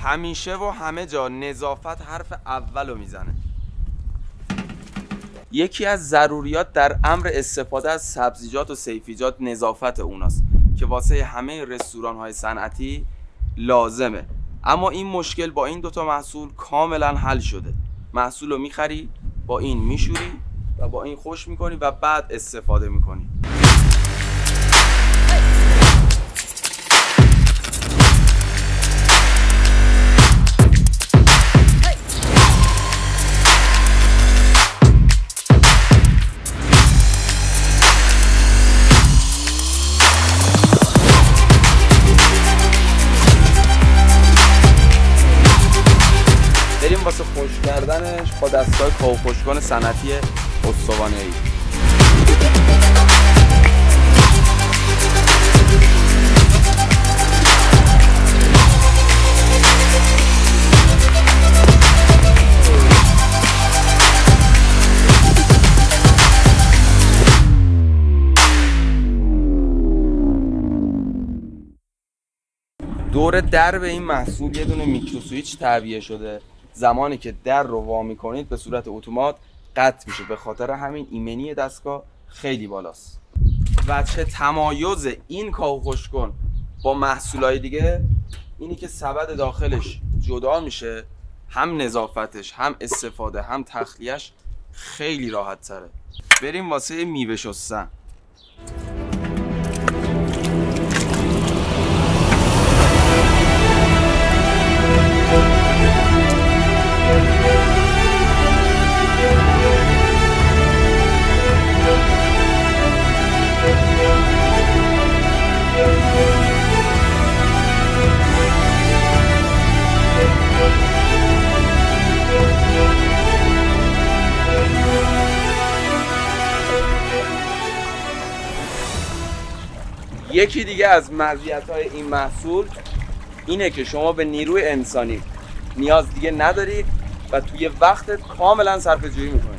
همیشه و همه جا نظافت حرف اولو میزنه. یکی از ضروریات در امر استفاده از سبزیجات و سیفیجات نظافت اوناست که واسه همه رستوران‌های صنعتی لازمه. اما این مشکل با این دوتا محصول کاملا حل شده. محصول رو میخری، با این میشوری و با این خوش میکنی و بعد استفاده میکنی. بریم واسه خوش کردنش با دستگاه کاهو خشک‌کن صنعتی استوانه‌ای. دور درب این محصول یه دونه میکروسویچ تعبیه شده. زمانی که در رو وا میکنید به صورت اتومات قطع میشه. به خاطر همین ایمنی دستگاه خیلی بالاست. و چه تمایز این کاهو خشک‌کن با محصولای دیگه اینی که سبد داخلش جدا میشه، هم نظافتش هم استفاده هم تخلیهش خیلی راحت تره. بریم واسه میوه شستن. یکی دیگه از مزیت‌های این محصول اینه که شما به نیروی انسانی نیاز دیگه ندارید و توی وقتت کاملا صرفه‌جویی میکنید.